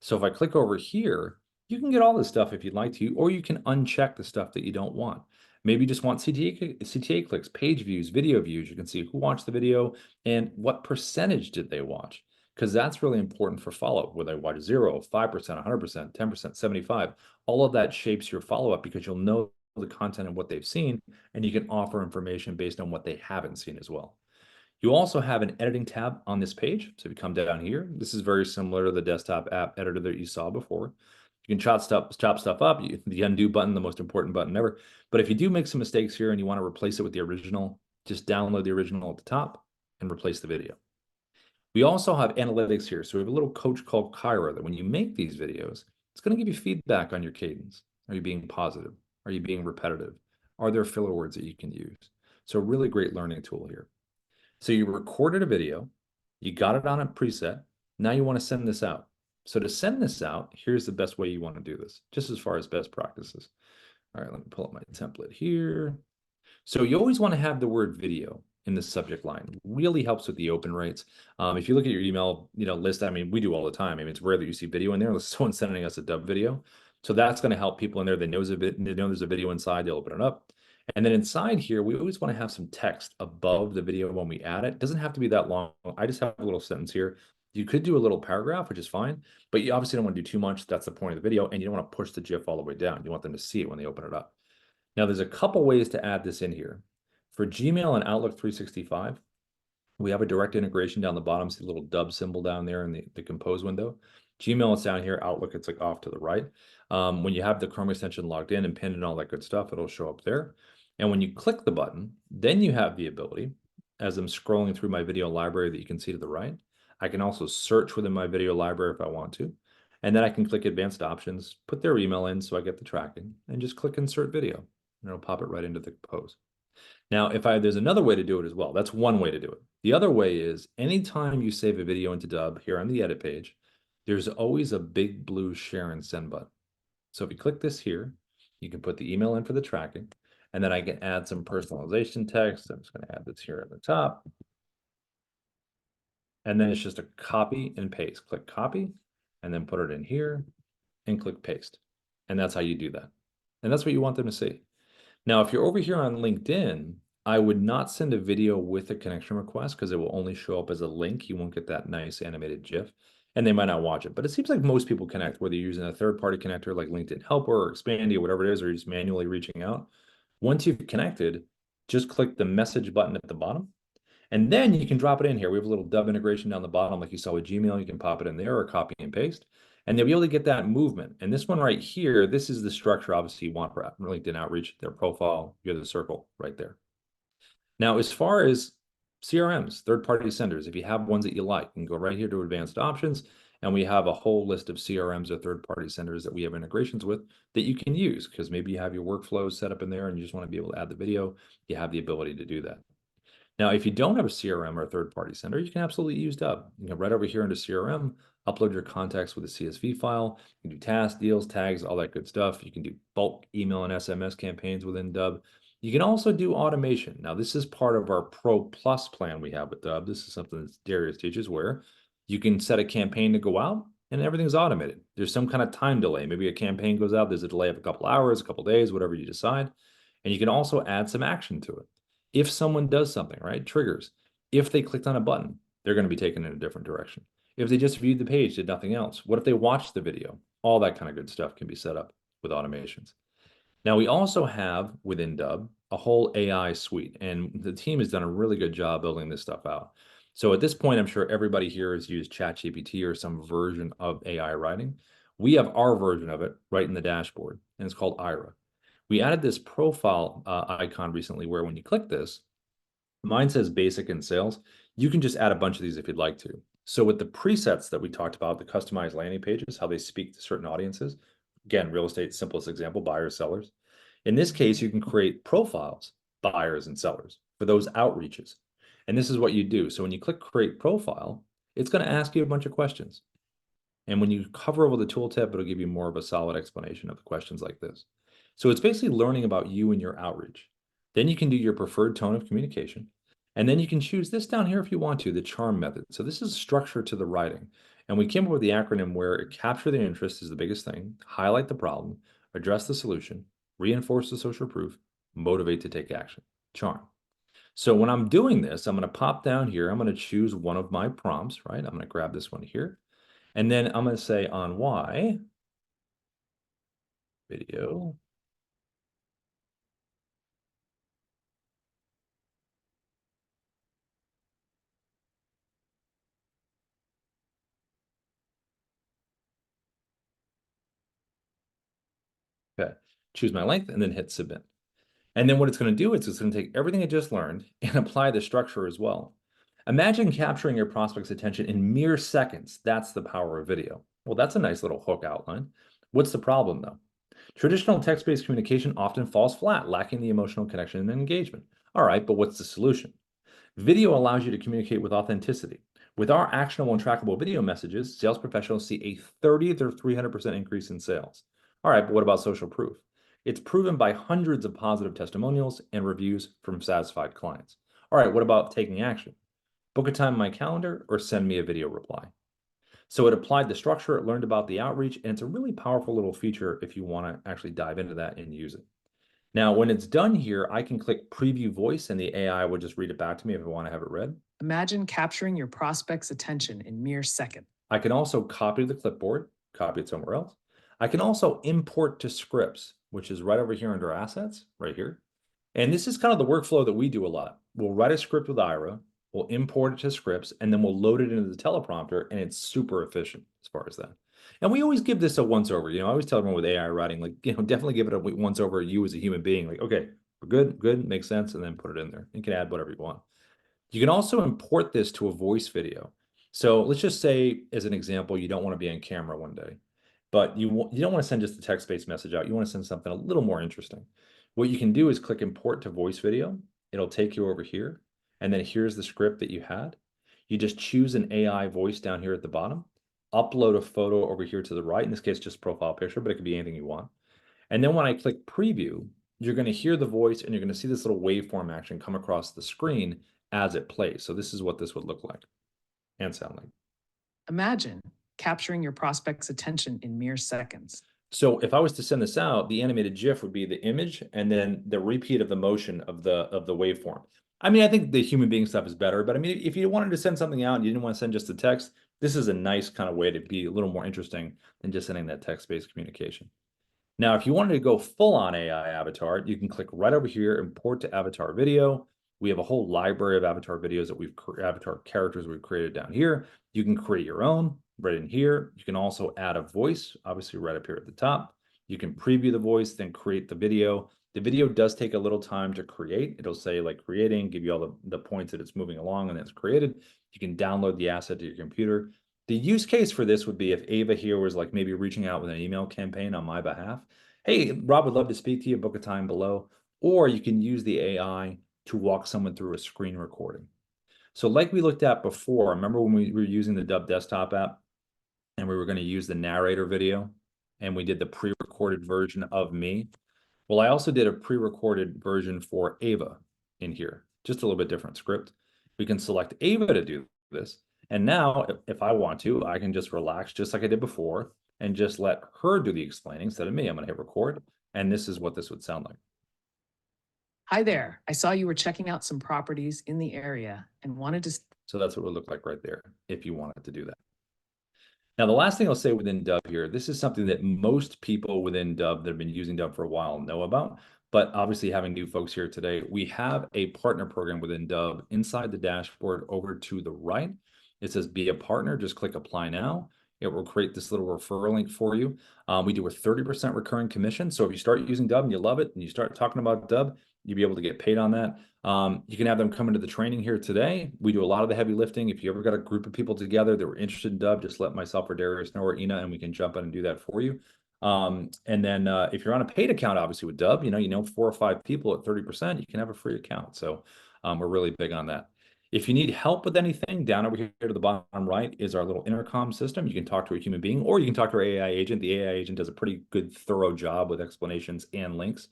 So if I click over here, you can get all this stuff if you'd like to, or you can uncheck the stuff that you don't want. Maybe you just want CTA clicks, page views, video views. You can see who watched the video and what percentage did they watch, because that's really important for follow-up, whether they watch 0, 5%, 100%, 10%, 75. All of that shapes your follow-up because you'll know the content and what they've seen, and you can offer information based on what they haven't seen as well. You also have an editing tab on this page. So if you come down here, this is very similar to the desktop app editor that you saw before. You can chop stuff up. The undo button, the most important button ever. But if you do make some mistakes here and you want to replace it with the original, just download the original at the top and replace the video. We also have analytics here. So we have a little coach called Kyra that when you make these videos, it's going to give you feedback on your cadence. Are you being positive? Are you being repetitive? Are there filler words that you can use? So a really great learning tool here. So you recorded a video, you got it on a preset, now you want to send this out. So to send this out, here's the best way you want to do this, just as far as best practices. All right, let me pull up my template here. So you always want to have the word video in the subject line. It really helps with the open rates. If you look at your email, list, we do all the time. It's rare that you see video in there unless someone's sending us a Dubb video. So that's going to help people in there. They know there's a video inside, they'll open it up. And then inside here, we always want to have some text above the video when we add it. It doesn't have to be that long. I just have a little sentence here. You could do a little paragraph, which is fine, but you obviously don't want to do too much. That's the point of the video. And you don't want to push the GIF all the way down. You want them to see it when they open it up. Now, there's a couple ways to add this in here. For Gmail and Outlook 365, we have a direct integration down the bottom. See the little Dubb symbol down there in the compose window. Gmail is down here. Outlook, it's like off to the right. When you have the Chrome extension logged in and pinned and all that good stuff, it'll show up there. And when you click the button, then you have the ability, as I'm scrolling through my video library that you can see to the right, I can also search within my video library if I want to. And then I can click advanced options, put their email in so I get the tracking, and just click insert video, and it'll pop it right into the post. Now, there's another way to do it as well. That's one way to do it. The other way is anytime you save a video into Dubb here on the edit page, there's always a big blue share and send button. So if you click this here, you can put the email in for the tracking, and then I can add some personalization text. I'm just going to add this here at the top. And then it's just a copy and paste. Click copy, and then put it in here, and click paste. And that's how you do that. And that's what you want them to see. Now, if you're over here on LinkedIn, I would not send a video with a connection request because it will only show up as a link. You won't get that nice animated GIF, and they might not watch it. But it seems like most people connect, whether you're using a third-party connector like LinkedIn Helper or Expandy or whatever it is, or you're just manually reaching out. Once you've connected, just click the message button at the bottom, and then you can drop it in here. We have a little Dubb integration down the bottom like you saw with Gmail. You can pop it in there or copy and paste. And they'll be able to get that movement. And this one right here, this is the structure obviously you want for LinkedIn outreach, their profile, you have the circle right there. Now, as far as CRMs, third-party senders, if you have ones that you like, you can go right here to advanced options, and we have a whole list of CRMs or third-party senders that we have integrations with that you can use because maybe you have your workflows set up in there and you just want to be able to add the video. You have the ability to do that. Now, if you don't have a CRM or a third-party sender, you can absolutely use Dubb. You can right over here into CRM, upload your contacts with a CSV file. You can do tasks, deals, tags, all that good stuff. You can do bulk email and SMS campaigns within Dubb. You can also do automation. Now, this is part of our Pro Plus plan we have with Dubb. This is something that Darius teaches where you can set a campaign to go out and everything's automated. There's some kind of time delay. Maybe a campaign goes out, there's a delay of a couple hours, a couple days, whatever you decide. And you can also add some action to it. If someone does something, right, triggers, if they clicked on a button, they're going to be taken in a different direction. If they just viewed the page, did nothing else, what if they watched the video? All that kind of good stuff can be set up with automations. Now, we also have within Dubb a whole AI suite, and the team has done a really good job building this stuff out. So at this point, I'm sure everybody here has used ChatGPT or some version of AI writing. We have our version of it right in the dashboard, and it's called Ira. We added this profile icon recently where when you click this, mine says basic and sales. You can just add a bunch of these if you'd like to. So with the presets that we talked about, the customized landing pages, how they speak to certain audiences, again, real estate, simplest example, buyers, sellers. In this case, you can create profiles, buyers and sellers, for those outreaches. And this is what you do. So when you click create profile, it's going to ask you a bunch of questions. And when you cover over the tooltip, it'll give you more of a solid explanation of the questions like this. So it's basically learning about you and your outreach. Then you can do your preferred tone of communication. And then you can choose this down here if you want to, the charm method. So this is structure to the writing. And we came up with the acronym where it capture the interest is the biggest thing, highlight the problem, address the solution, reinforce the social proof, motivate to take action, charm. So when I'm doing this, I'm going to pop down here. I'm going to choose one of my prompts, right? I'm going to grab this one here. And then I'm going to say on why, video. Okay, choose my length and then hit submit. And then what it's going to do is it's going to take everything I just learned and apply the structure as well. Imagine capturing your prospect's attention in mere seconds. That's the power of video. Well, that's a nice little hook outline. What's the problem though? Traditional text-based communication often falls flat, lacking the emotional connection and engagement. All right, but what's the solution? Video allows you to communicate with authenticity. With our actionable and trackable video messages, sales professionals see a 30 to 300% increase in sales. All right, but what about social proof? It's proven by hundreds of positive testimonials and reviews from satisfied clients. All right, what about taking action? Book a time in my calendar or send me a video reply. So it applied the structure, it learned about the outreach, and it's a really powerful little feature if you want to actually dive into that and use it. Now, when it's done here, I can click preview voice and the AI will just read it back to me if I want to have it read. Imagine capturing your prospect's attention in mere seconds. I can also copy the clipboard, copy it somewhere else. I can also import to scripts, which is right over here under assets, right here. And this is kind of the workflow that we do a lot. We'll write a script with Ira, we'll import it to scripts, and then we'll load it into the teleprompter, and it's super efficient as far as that. And we always give this a once over. I always tell everyone with AI writing, like, definitely give it a once over you as a human being. Like, okay, we're good, makes sense, and then put it in there. You can add whatever you want. You can also import this to a voice video. So let's just say, as an example, you don't want to be on camera one day. but you don't want to send just a text-based message out. You want to send something a little more interesting. What you can do is click import to voice video. It'll take you over here. And then here's the script that you had. You just choose an AI voice down here at the bottom, upload a photo over here to the right. In this case, just profile picture, but it could be anything you want. And then when I click preview, you're going to hear the voice and you're going to see this little waveform action come across the screen as it plays. So this is what this would look like and sound like. Imagine capturing your prospect's attention in mere seconds. So if I was to send this out, the animated GIF would be the image and then the repeat of the motion of the waveform. I mean, I think the human being stuff is better, but I mean, if you wanted to send something out and you didn't want to send just the text, this is a nice kind of way to be a little more interesting than just sending that text-based communication. Now, if you wanted to go full on AI avatar, you can click right over here, import to avatar video. We have a whole library of avatar videos that avatar characters we've created down here. You can create your own right in here. You can also add a voice, obviously right up here at the top. You can preview the voice, then create the video. The video does take a little time to create. It'll say like creating, give you all the points that it's moving along and it's created. You can download the asset to your computer. The use case for this would be if Ava here was like maybe reaching out with an email campaign on my behalf. Hey, Rob would love to speak to you, book a time below. Or you can use the AI to walk someone through a screen recording. So like we looked at before, remember when we were using the Dubb desktop app and we were going to use the narrator video and we did the pre-recorded version of me? Well, I also did a pre-recorded version for Ava in here, just a little bit different script. We can select Ava to do this. And now if I want to, I can just relax just like I did before and just let her do the explaining instead of me. I'm going to hit record. And this is what this would sound like. Hi there. I saw you were checking out some properties in the area and wanted to. So that's what it would look like right there if you wanted to do that. Now, the last thing I'll say within Dubb here, this is something that most people within Dubb that have been using Dubb for a while know about, but obviously having new folks here today, we have a partner program within Dubb inside the dashboard over to the right. It says be a partner, just click apply now. It will create this little referral link for you. We do a 30% recurring commission. So if you start using Dubb and you love it and you start talking about Dubb, you'll be able to get paid on that. You can have them come into the training here today. We do a lot of the heavy lifting. If you ever got a group of people together that were interested in Dubb, just let myself or Darius know or Ina, and we can jump in and do that for you. And then if you're on a paid account, obviously with Dubb, you know 4 or 5 people at 30%, you can have a free account. So we're really big on that. If you need help with anything, down over here to the bottom right is our little intercom system. You can talk to a human being or you can talk to our AI agent. The AI agent does a pretty good, thorough job with explanations and links.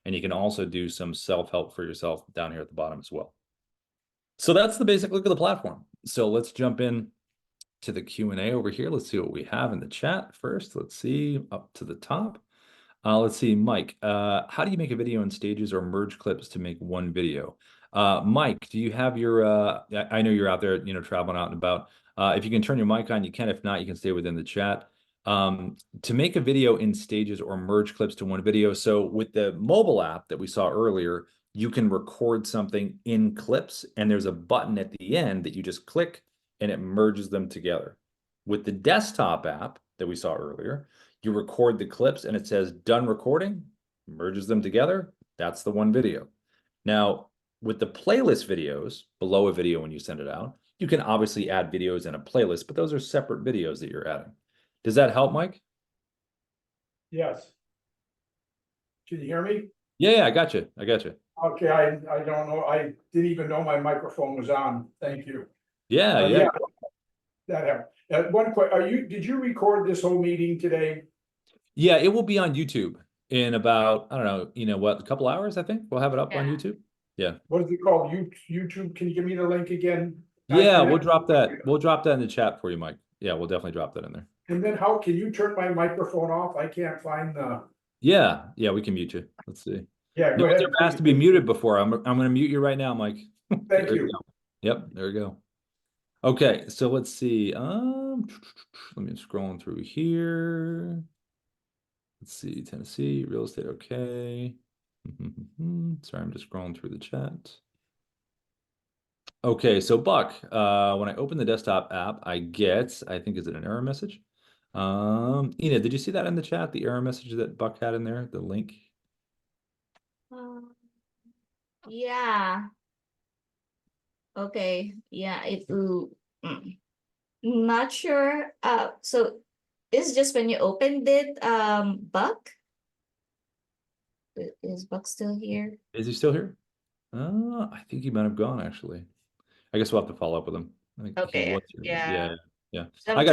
And you can also do some self-help for yourself down here at the bottom as well. So that's the basic look of the platform. So let's jump in to the Q&A over here. Let's see what we have in the chat first. Let's see up to the top. Let's see, Mike, how do you make a video in stages or merge clips to make one video? Mike, do you have your, I know you're out there, traveling out and about. If you can turn your mic on, you can. If not, you can stay within the chat. To make a video in stages or merge clips to one video. So with the mobile app that we saw earlier, you can record something in clips and there's a button at the end that you just click and it merges them together. With the desktop app that we saw earlier, you record the clips and it says done recording, merges them together. That's the one video. Now, with the playlist videos below a video when you send it out, you can obviously add videos in a playlist, but those are separate videos that you're adding. Does that help, Mike? Yes. Can you hear me? Yeah, I got you. I got you. Okay, I don't know. I didn't even know my microphone was on. Thank you. Yeah, yeah. Yeah, that helped. One question, did you record this whole meeting today? Yeah, it will be on YouTube in about, I don't know, a couple hours, I think. We'll have it up on YouTube. Yeah. What is it called? YouTube? Can you give me the link again? Yeah, we'll drop that. We'll drop that in the chat for you, Mike. Yeah, we'll definitely drop that in there. And then how can you turn my microphone off? I can't find the. Yeah, we can mute you. Let's see. Yeah, No go one's ahead. ever asked to be muted before. I'm going to mute you right now, Mike. Thank you. Yep, there we go. Okay, so let's see. Let me scrolling through here. Let's see, Tennessee, real estate, okay. Sorry, I'm just scrolling through the chat. Okay, so Buck, when I open the desktop app, I think, is it an error message? Ina, did you see that in the chat, the error message that Buck had in there, the link? Yeah. Okay. Yeah. Not sure. So It's just when you opened it, Buck? Is Buck still here? Is he still here? I think he might have gone actually. I guess we'll have to follow up with him. I think he Okay, was here. yeah. Yeah. Sometimes,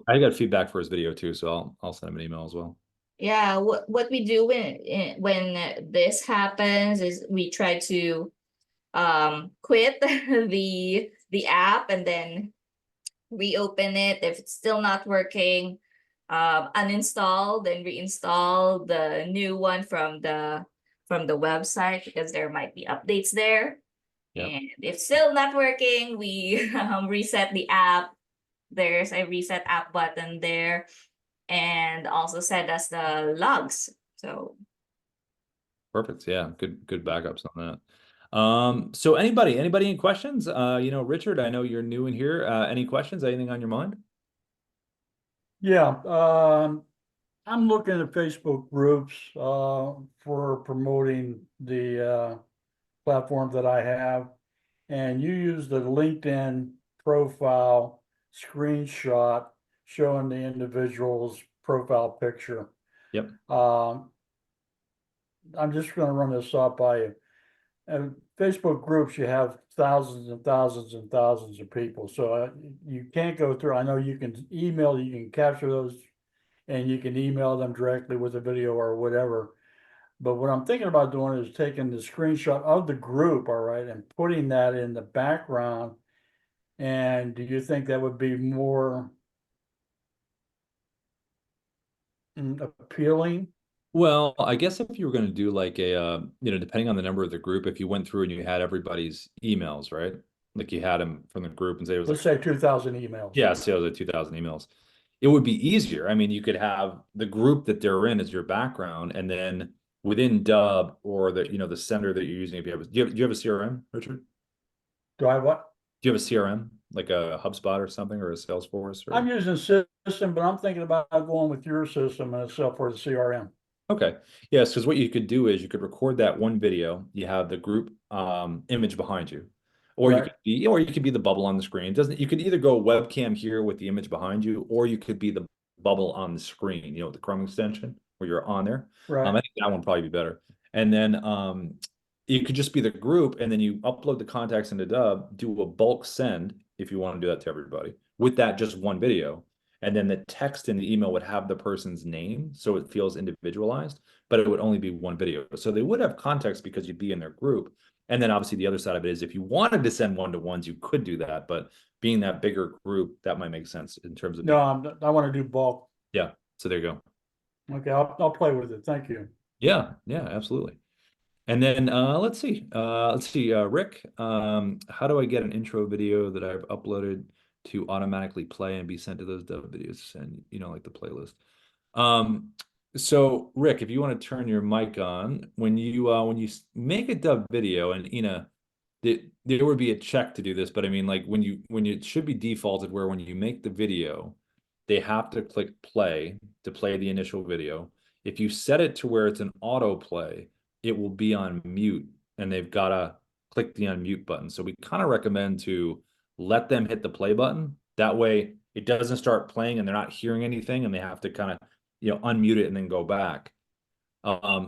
I got feedback for his video too, so I'll send him an email as well. yeah, what we do when this happens is we try to quit the app and then reopen it. If it's still not working, uninstall, then reinstall the new one from the website because there might be updates there. Yep. And if still not working, we reset the app. There's a reset app button there, and also send us the logs. So Perfect. Yeah, good backups on that. So anybody any questions? Richard, I know you're new in here. Any questions? Anything on your mind? Yeah, I'm looking at Facebook groups for promoting the platform that I have. And you use the LinkedIn profile screenshot showing the individual's profile picture. Yep. I'm just going to run this up by you. And Facebook groups, you have thousands and thousands and thousands of people. So you can't go through. I know you can email, you can capture those and you can email them directly with a video or whatever. But what I'm thinking about doing is taking the screenshot of the group, all right, and putting that in the background. And do you think that would be more appealing? Well, I guess if you were going to do like a, depending on the number of the group, if you went through and you had everybody's emails, right? Like you had them from the group and say it was Let's like, say 2,000 emails. yeah, say it was like 2,000 emails. It would be easier. I mean, you could have the group that they're in as your background, and then within Dubb or the sender that you're using, if you have, do you have a CRM, Richard? Do I what? Do you have a CRM, like a HubSpot or something, or a Salesforce? Or... I'm using a system, but I'm thinking about going with your system and itself for the CRM. Okay. Yes, because what you could do is you could record that one video, you have the group image behind you. Or you Right. could be the bubble on the screen. You could either go webcam here with the image behind you, or you could be the bubble on the screen, the Chrome extension where you're on there. Right. I think that one would probably be better. And then you could just be the group, and then you upload the contacts into Dubb, do a bulk send if you want to do that to everybody with that just one video. And then the text in the email would have the person's name, so it feels individualized, but it would only be one video. So they would have context because you'd be in their group. And then obviously the other side of it is if you wanted to send one-to-ones, you could do that. But being that bigger group, that might make sense in terms of. No, I want to do bulk. Yeah. So there you go. Okay, I'll play with it. Thank you. Yeah, absolutely. And then let's see. Rick, how do I get an intro video that I've uploaded to automatically play and be sent to those Dubb videos and like the playlist? So Rick, if you want to turn your mic on, when you make a Dubb video, and there would be a check to do this, but I mean, like when it should be defaulted where when you make the video, they have to click play to play the initial video. If you set it to where it's an autoplay, it will be on mute, and they've got to click the unmute button. So we kind of recommend to let them hit the play button. That way it doesn't start playing and they're not hearing anything and they have to kind of, unmute it and then go back.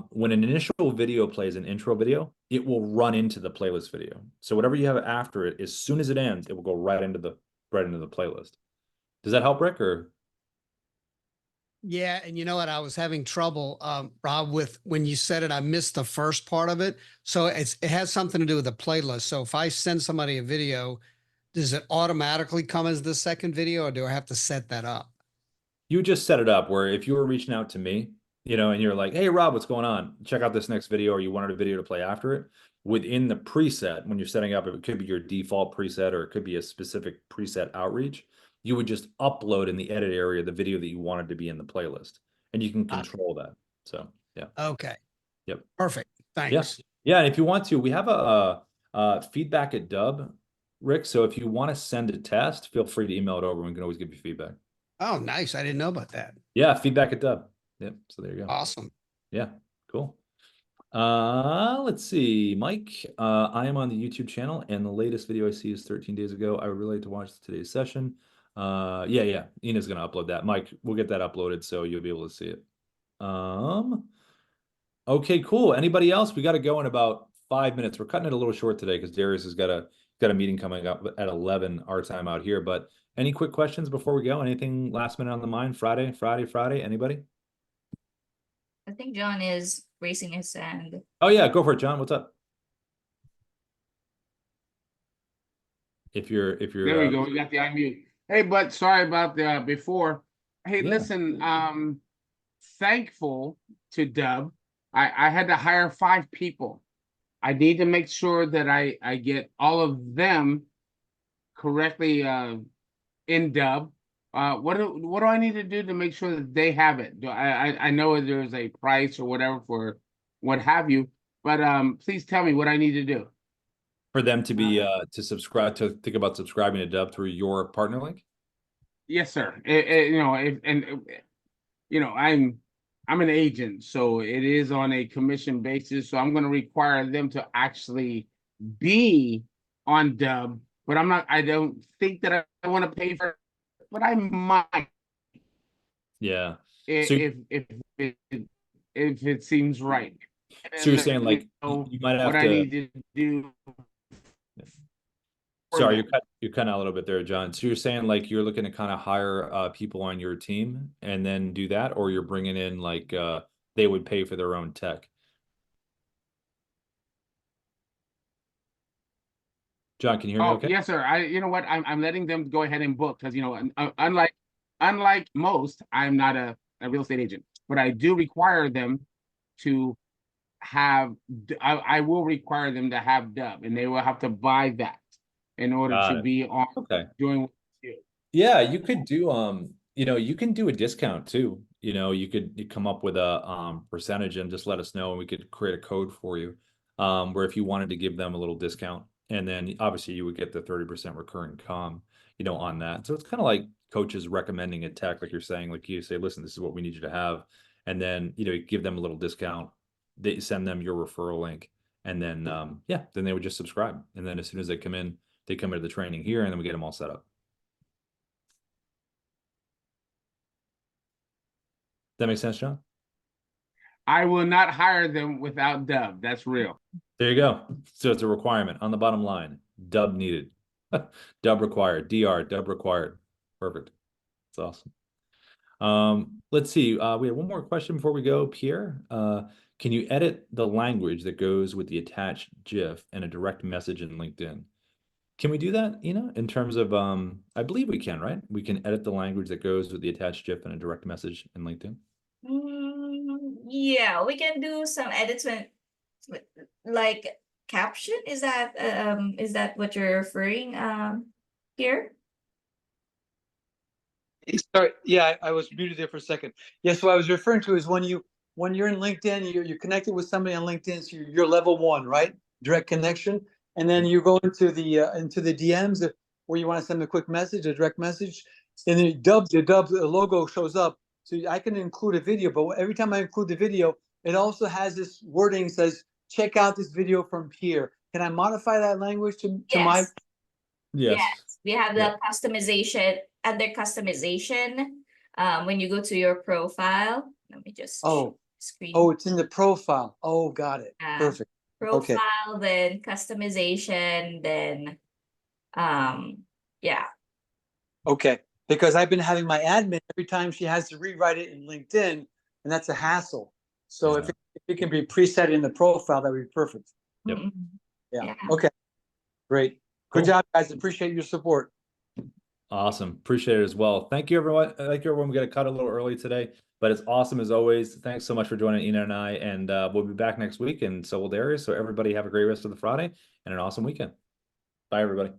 When an initial video plays an intro video, it will run into the playlist video. So whatever you have after it, as soon as it ends, it will go right into the playlist. Does that help, Rick? Or yeah, and you know what? I was having trouble, Rob, with when you said it, I missed the first part of it. So it has something to do with the playlist. So if I send somebody a video, does it automatically come as the second video, or do I have to set that up? you just set it up where if you were reaching out to me, and you're like, hey, Rob, what's going on? Check out this next video, or you wanted a video to play after it, within the preset, when you're setting up, it could be your default preset, or it could be a specific preset outreach. You would just upload in the edit area the video that you wanted to be in the playlist, and you can control that. So, yeah. Okay. Yep. Perfect. Thanks. Yeah. And if you want to, we have a feedback at Dubb, Rick. So if you want to send a test, feel free to email it over. We can always give you feedback. Oh, nice. I didn't know about that. Yeah, feedback at Dubb. Yep. So there you go. Awesome. Yeah, cool. Let's see, Mike. I am on the YouTube channel, and the latest video I see is 13 days ago. I would really like to watch today's session. Yeah. Ina's gonna upload that. Mike, we'll get that uploaded so you'll be able to see it. Okay, cool. Anybody else? We got to go in about 5 minutes. We're cutting it a little short today because Darius has got a meeting coming up at 11 our time out here. But any quick questions before we go? Anything last minute on the mind? Friday? Anybody? I think John is raising his hand. Oh yeah, go for it, John. What's up? If you're There we go. We got the unmute. Hey, but sorry about the before. Hey, Yeah. listen, thankful to Dubb. I had to hire 5 people. I need to make sure that I get all of them correctly in Dubb. What do I need to do to make sure that they have it? I know there's a price or whatever for what have you, but please tell me what I need to do. for them to be to subscribe, to think about subscribing to Dubb through your partner link? Yes, sir. I'm an agent, so it is on a commission basis. So I'm going to require them to actually be on Dubb, but I don't think that I want to pay for it, but I might Yeah. if it seems right. So you're saying like you might have what I to. need to do. Sorry, you're cutting out a little bit there, John. So you're saying like you're looking to kind of hire people on your team and then do that, or you're bringing in like they would pay for their own tech? John, can you hear me okay? Yes, sir. You know what? I'm letting them go ahead and book because unlike most, I'm not a real estate agent, but I do require them to have. I will require them to have Dubb, and they will have to buy that in order Got to it. be on Okay. doing what you do. Yeah, you could do you can do a discount too. You could come up with a percentage and just let us know and we could create a code for you. Where if you wanted to give them a little discount and then obviously you would get the 30% recurring com, on that. So it's kind of like coaches recommending a tech, like you're saying, like you say, listen, this is what we need you to have. And then, you give them a little discount, they send them your referral link. And then, then they would just subscribe. And then as soon as they come into the training here and then we get them all set up. That makes sense, John? I will not hire them without Dubb. That's real. There you go. So it's a requirement on the bottom line. Dubb needed. Dubb required. Dubb required. Perfect. That's awesome. Let's see. We have one more question before we go. Pierre, can you edit the language that goes with the attached GIF and a direct message in LinkedIn? Can we do that, in terms of, I believe we can, right? We can edit the language that goes with the attached GIF and a direct message in LinkedIn. Yeah, we can do some edits like caption. Is that what you're referring here? Sorry, yeah, I was muted there for a second. Yes, what I was referring to is when you're in LinkedIn, you're connected with somebody on LinkedIn, so you're level 1, right? Direct connection, and then you go into the DMs where you want to send a quick message, a direct message, and the Dubb logo shows up. So I can include a video, but every time I include the video, it also has this wording says, "Check out this video from Pierre." Can I modify that language to my? Yes. Yes, we have the customization. Under customization, when you go to your profile, let me just screen. Oh, it's in the profile. Oh, got it. Perfect. Profile, then customization, then yeah. Okay, because I've been having my admin every time she has to rewrite it in LinkedIn, and that's a hassle. So if it can be preset in the profile, that would be perfect. Yep. Yeah. Okay. Great. Good job, guys. Appreciate your support. Awesome. Appreciate it as well. Thank you, everyone. Thank you, everyone. We got to cut a little early today, but it's awesome as always. Thanks so much for joining Ina and I, and we'll be back next week, and so will Darius. So everybody have a great rest of the Friday and an awesome weekend. Bye, everybody.